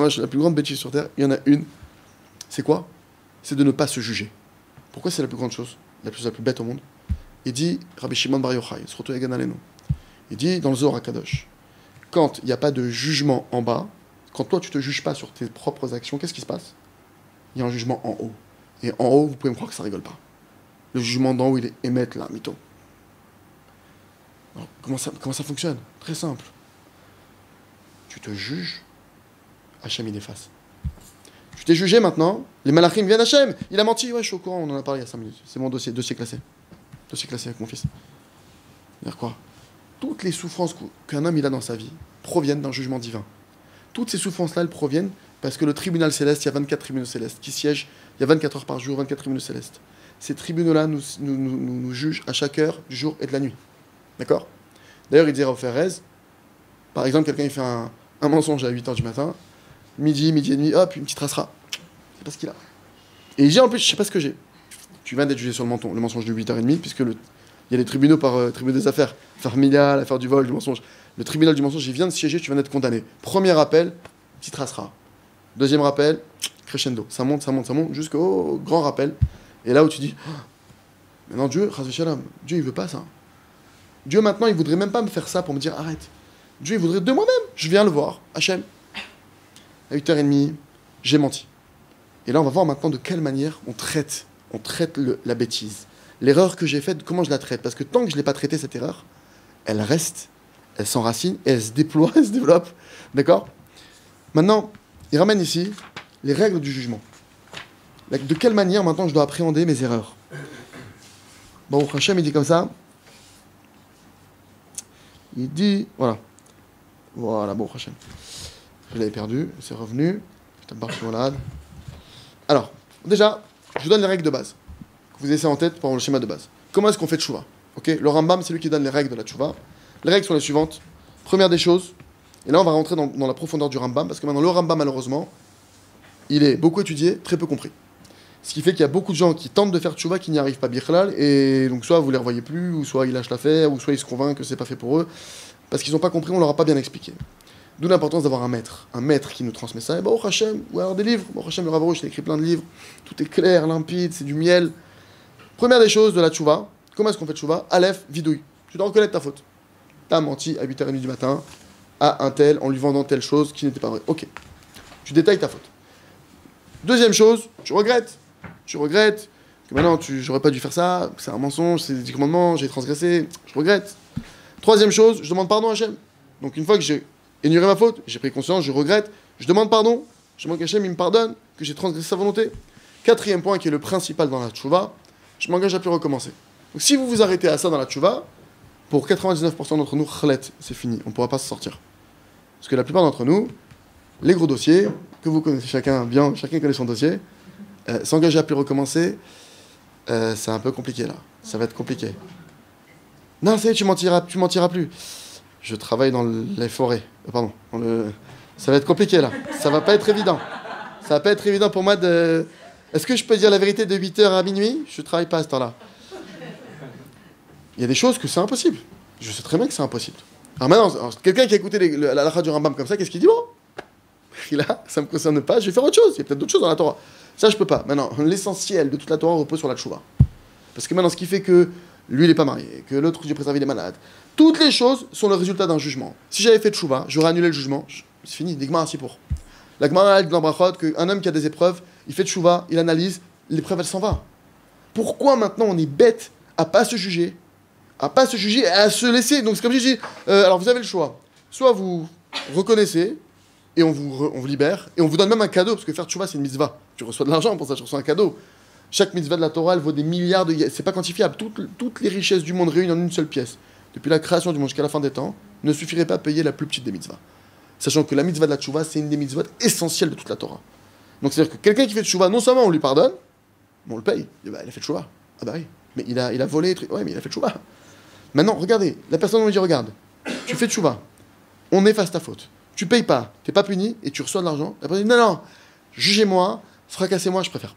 la plus grande bêtise sur Terre, il y en a une. C'est quoi? C'est de ne pas se juger. Pourquoi c'est la plus grande chose, la plus bête au monde? Il dit, Rabbi Shimon Bar Yochai, surtout Yagan Alenu, il dit dans le Zohar HaKadosh, quand il n'y a pas de jugement en bas, quand toi tu ne te juges pas sur tes propres actions, qu'est-ce qui se passe? Il y a un jugement en haut. Et en haut, vous pouvez me croire que ça rigole pas. Le jugement d'en haut, il est émettre là, mytho. Alors, comment ça fonctionne? Très simple. Tu te juges, Hachem il efface. Tu t'es jugé maintenant, les malachim viennent, Hachem, il a menti, ouais je suis au courant, on en a parlé il y a 5 minutes. C'est mon dossier classé. Dossier classé avec mon fils. C'est-à-dire quoi? Toutes les souffrances qu'un homme il a dans sa vie proviennent d'un jugement divin. Toutes ces souffrances-là, elles proviennent parce que le tribunal céleste, il y a 24 tribunaux célestes qui siègent, il y a 24 heures par jour, 24 tribunaux célestes. Ces tribunaux-là nous jugent à chaque heure du jour et de la nuit. D'accord? D'ailleurs, il dira au Pérez, par exemple, quelqu'un il fait un mensonge à 8h du matin, midi et demi, hop, une petite tracera. C'est pas ce qu'il a. Et il dit en plus, je sais pas ce que j'ai. Tu viens d'être jugé sur le mensonge de 8h30, puisque il y a les tribunaux par tribunal des affaires, familiales, affaire du vol, du mensonge. Le tribunal du mensonge, il vient de siéger, tu viens d'être condamné. Premier rappel, petite tracera. Deuxième rappel, crescendo. Ça monte, jusqu'au grand rappel. Et là où tu dis, oh, maintenant Dieu, Dieu il veut pas ça. Dieu maintenant, il voudrait même pas me faire ça pour me dire arrête. Dieu, il voudrait de moi-même. Je viens le voir, Hachem. À 8h30, j'ai menti. Et là, on va voir maintenant de quelle manière on traite la bêtise. L'erreur que j'ai faite, comment je la traite? Parce que tant que je ne l'ai pas traitée, cette erreur, elle reste, elle s'enracine, et elle se déploie, elle se développe. D'accord? Maintenant, il ramène ici les règles du jugement. De quelle manière, maintenant, je dois appréhender mes erreurs? Bon, Hachem, il dit comme ça. Il dit, voilà, bon, Hachem. Je l'avais perdu, c'est revenu. Je te malade. Alors, déjà, je vous donne les règles de base. Que vous ayez ça en tête pour le schéma de base. Comment est-ce qu'on fait tchouva? Ok, le Rambam, c'est lui qui donne les règles de la tchouva. Les règles sont les suivantes. Première des choses, et là on va rentrer dans la profondeur du Rambam, parce que maintenant le Rambam, malheureusement, il est beaucoup étudié, très peu compris. Ce qui fait qu'il y a beaucoup de gens qui tentent de faire tchouva qui n'y arrivent pas bichlal, et donc soit vous les revoyez plus, ou soit ils lâchent l'affaire, ou soit ils se convainquent que c'est pas fait pour eux, parce qu'ils n'ont pas compris, on leur a pas bien expliqué. D'où l'importance d'avoir un maître qui nous transmet ça. Et bah, Hachem, ou alors des livres. Bon, Hachem, le Rav Arush, il a écrit plein de livres. Tout est clair, limpide, c'est du miel. Première des choses de la tchouva, comment est-ce qu'on fait tchouva? Aleph, vidouille. Tu dois reconnaître ta faute. T'as menti à 8h30 du matin à un tel en lui vendant telle chose qui n'était pas vraie. Ok. Tu détailles ta faute. Deuxième chose, tu regrettes. Tu regrettes que maintenant, j'aurais pas dû faire ça, que c'est un mensonge, c'est des 10 commandements, j'ai transgressé. Je regrette. Troisième chose, je demande pardon à Hachem. Donc une fois que j'ai ignoré ma faute, j'ai pris conscience, je regrette, je demande pardon, je demande qu'Hachem il me pardonne, que j'ai transgressé sa volonté. Quatrième point qui est le principal dans la tchouva, je m'engage à plus recommencer. Donc si vous vous arrêtez à ça dans la tchouva, pour 99% d'entre nous, khlet, c'est fini, on ne pourra pas se sortir. Parce que la plupart d'entre nous, les gros dossiers, que vous connaissez chacun connaît son dossier, s'engager à plus recommencer, c'est un peu compliqué là, ça va être compliqué. Non, c'est tu mentiras plus. Je travaille dans les forêts. Pardon. Ça va être compliqué là. Ça va pas être évident. Ça va pas être évident pour moi de... Est-ce que je peux dire la vérité de 8h à minuit? Je travaille pas à ce temps-là. Il y a des choses que c'est impossible. Je sais très bien que c'est impossible. Alors maintenant, quelqu'un qui a écouté la radio Rambam comme ça, qu'est-ce qu'il dit? Bon, là, ça me concerne pas, je vais faire autre chose. Il y a peut-être d'autres choses dans la Torah. Ça, je peux pas. Maintenant, l'essentiel de toute la Torah repose sur la tchouva. Parce que maintenant, ce qui fait que lui, il n'est pas marié, que l'autre, Dieu préserve, il est malade. Toutes les choses sont le résultat d'un jugement. Si j'avais fait tchouva, j'aurais annulé le jugement. C'est fini, l'Igmara, c'est pour. La Gemara, dans Brachot, qu'un homme qui a des épreuves, il fait tchouva, il analyse, l'épreuve, elle s'en va. Pourquoi maintenant on est bête à pas se juger, et à se laisser? Donc c'est comme je dis, alors vous avez le choix. Soit vous reconnaissez, et on vous libère, et on vous donne même un cadeau, parce que faire tchouva, c'est une mitzvah. Tu reçois de l'argent pour ça, tu reçois un cadeau. Chaque mitzvah de la Torah, elle vaut des milliards de... C'est pas quantifiable. Toutes les richesses du monde réunies en une seule pièce, depuis la création du monde jusqu'à la fin des temps, ne suffirait pas à payer la plus petite des mitzvahs. Sachant que la mitzvah de la tchouva, c'est une des mitzvahs essentielles de toute la Torah. Donc c'est-à-dire que quelqu'un qui fait tchouva, non seulement on lui pardonne, mais on le paye. Il dit, bah, il a fait tchouva. Ah bah oui. Mais il a volé, ouais, mais il a fait tchouva. Maintenant, regardez, la personne me dit, regarde, tu fais tchouva, on efface ta faute. Tu payes pas, t'es pas puni, et tu reçois de l'argent. La personne dit, non, jugez-moi, fracassez-moi, je préfère.